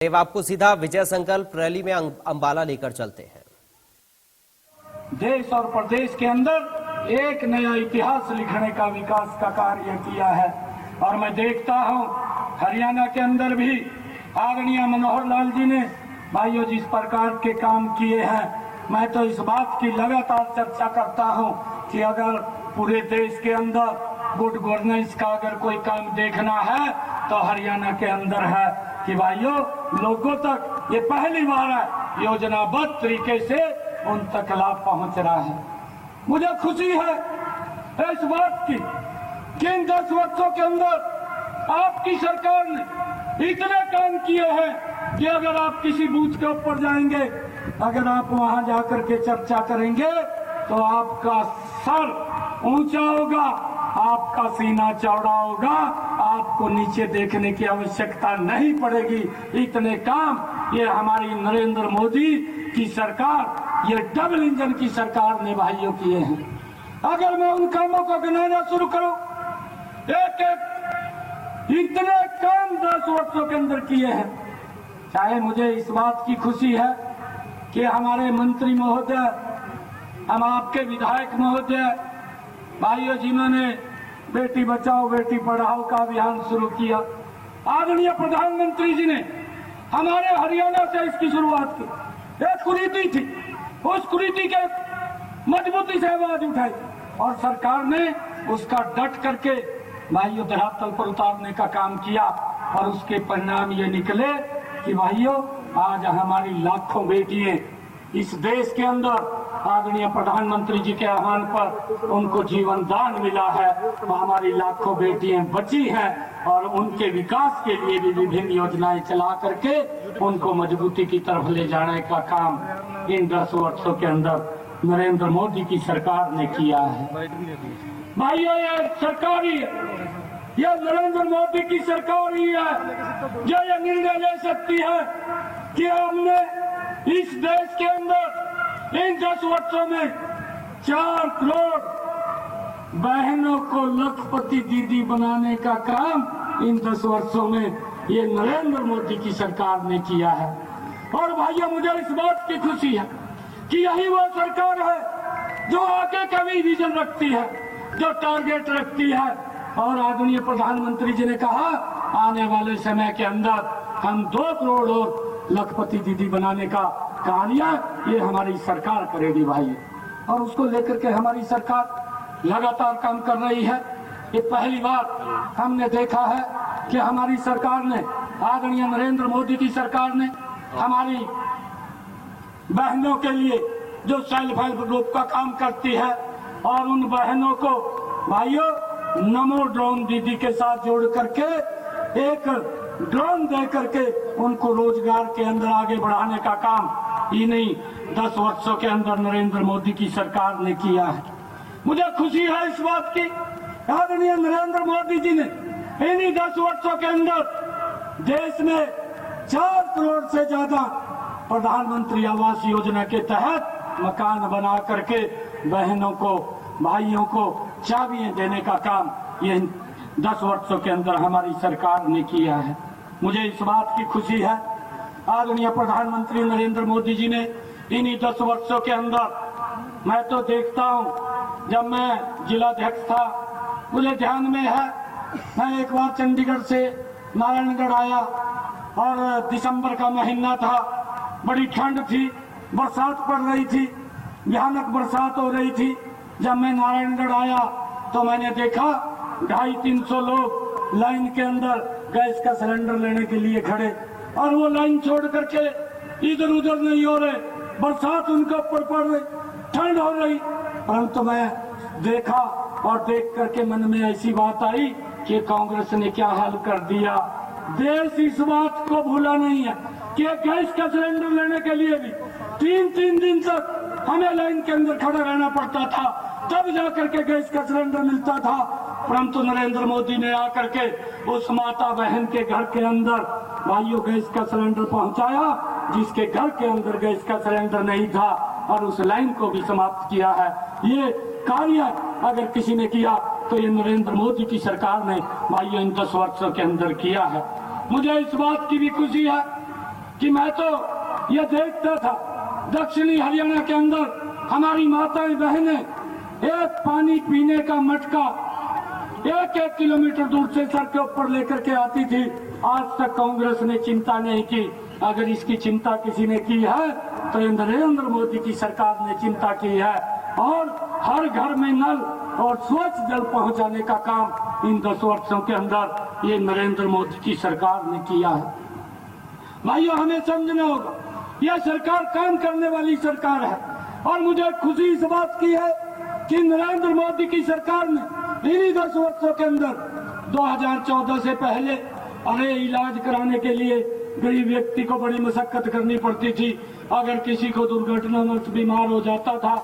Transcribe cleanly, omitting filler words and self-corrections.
अब आपको सीधा विजय संकल्प रैली में अंबाला लेकर चलते हैं। देश और प्रदेश के अंदर एक नया इतिहास लिखने का विकास का कार्य किया है और मैं देखता हूं हरियाणा के अंदर भी आदरणीय मनोहर लाल जी ने भाइयों जिस प्रकार के काम किए हैं, मैं तो इस बात की लगातार चर्चा करता हूं कि अगर पूरे देश के अंदर गुड गवर्नेंस का अगर कोई काम देखना है तो हरियाणा के अंदर है कि भाइयों लोगों तक ये पहली बार है योजनाबद्ध तरीके से उन तक लाभ पहुंच रहा है। मुझे खुशी है इस बात की कि इन 10 वर्षों के अंदर आपकी सरकार ने इतने काम किए हैं कि अगर आप किसी बूथ के ऊपर जाएंगे, अगर आप वहां जाकर के चर्चा करेंगे तो आपका सर ऊंचा होगा, आपका सीना चौड़ा होगा, आपको नीचे देखने की आवश्यकता नहीं पड़ेगी। इतने काम ये हमारी नरेंद्र मोदी की सरकार, ये डबल इंजन की सरकार ने भाइयों किए हैं। अगर मैं उन कामों को गिनाना शुरू करूं, एक एक इतने काम 10 वर्षों के अंदर किए हैं। चाहे मुझे इस बात की खुशी है कि हमारे मंत्री महोदय, हम आपके विधायक महोदय भाइयों जिन्होंने बेटी बचाओ बेटी पढ़ाओ का अभियान शुरू किया, आदरणीय प्रधानमंत्री जी ने हमारे हरियाणा से इसकी शुरुआत की। एक कुरीति थी, उस कुरीति के मजबूती से आवाज उठाई और सरकार ने उसका डट करके भाइयों धरातल पर उतारने का काम किया और उसके परिणाम ये निकले कि भाइयों आज हमारी लाखों बेटियां इस देश के अंदर आदरणीय प्रधानमंत्री जी के आह्वान पर उनको जीवन दान मिला है। हमारी लाखों बेटियां बची हैं और उनके विकास के लिए भी विभिन्न योजनाएं चला करके उनको मजबूती की तरफ ले जाने का काम इन 10 वर्षों के अंदर नरेंद्र मोदी की सरकार ने किया है। भाइयों ये सरकार ही है, यह नरेंद्र मोदी की सरकार ही है जो यह निर्णय ले सकती है कि हमने इस देश के अंदर इन 10 वर्षों में 4 करोड़ बहनों को लखपति दीदी बनाने का काम इन 10 वर्षों में ये नरेंद्र मोदी की सरकार ने किया है। और भाइयों मुझे इस बात की खुशी है कि यही वो सरकार है जो आगे का भी विजन रखती है, जो टारगेट रखती है। और आदरणीय प्रधानमंत्री जी ने कहा आने वाले समय के अंदर हम 2 करोड़ और लखपति दीदी बनाने का कार्य ये हमारी सरकार करेगी भाई, और उसको लेकर के हमारी सरकार लगातार काम कर रही है। ये पहली बार हमने देखा है कि हमारी सरकार ने, आदरणीय नरेंद्र मोदी की सरकार ने हमारी बहनों के लिए जो सेल्फ हेल्प ग्रुप का काम करती है और उन बहनों को भाइयों नमो ड्रोन दीदी के साथ जोड़ करके एक ड्रोन दे करके उनको रोजगार के अंदर आगे बढ़ाने का काम इन्हीं 10 वर्षों के अंदर नरेंद्र मोदी की सरकार ने किया है। मुझे खुशी है इस बात की आदरणीय नरेंद्र मोदी जी ने इन्हीं 10 वर्षों के अंदर देश में 4 करोड़ से ज्यादा प्रधानमंत्री आवास योजना के तहत मकान बना करके बहनों को, भाइयों को चाबियां देने का काम ये 10 वर्षों के अंदर हमारी सरकार ने किया है। मुझे इस बात की खुशी है आदरणीय प्रधानमंत्री नरेंद्र मोदी जी ने इन्हीं 10 वर्षों के अंदर, मैं तो देखता हूं जब मैं जिलाध्यक्ष था मुझे ध्यान में है, मैं एक बार चंडीगढ़ से नारायणगढ़ आया और दिसंबर का महीना था, बड़ी ठंड थी, बरसात पड़ रही थी, भयानक बरसात हो रही थी। जब मैं नारायणगढ़ आया तो मैंने देखा 250-300 लोग लाइन के अंदर गैस का सिलेंडर लेने के लिए खड़े और वो लाइन छोड़ करके इधर उधर नहीं हो रहे, बरसात उनके ऊपर पड़ रही, ठंड हो रही। परंतु मैं देखा और देख करके मन में ऐसी बात आई कि कांग्रेस ने क्या हाल कर दिया। देश इस बात को भूला नहीं है कि गैस का सिलेंडर लेने के लिए भी 3-3 दिन तक हमें लाइन के अंदर खड़ा रहना पड़ता था, तब जाकर के गैस का सिलेंडर मिलता था। परंतु नरेंद्र मोदी ने आकर के उस माता बहन के घर के अंदर भाइयों गैस का सिलेंडर पहुंचाया जिसके घर के अंदर गैस का सिलेंडर नहीं था, और उस लाइन को भी समाप्त किया है। ये कार्य अगर किसी ने किया तो ये नरेंद्र मोदी की सरकार ने भाइयों इन 10 वर्षों के अंदर किया है। मुझे इस बात की भी खुशी है कि मैं तो ये देखता था दक्षिणी हरियाणा के अंदर हमारी माताएं बहनें एक पानी पीने का मटका 1-1 किलोमीटर दूर से सर के ऊपर लेकर के आती थी। आज तक कांग्रेस ने चिंता नहीं की। अगर इसकी चिंता किसी ने की है तो नरेंद्र मोदी की सरकार ने चिंता की है, और हर घर में नल और स्वच्छ जल पहुंचाने का काम इन 10 वर्षों के अंदर ये नरेंद्र मोदी की सरकार ने किया है। भाइयों, हमें समझना होगा यह सरकार काम करने वाली सरकार है, और मुझे खुशी इस बात की है कि नरेंद्र मोदी की सरकार ने इन्हीं 10 वर्षों के अंदर 2014 से पहले इलाज कराने के लिए गरीब व्यक्ति को बड़ी मशक्कत करनी पड़ती थी। अगर किसी को दुर्घटनावश बीमार हो जाता था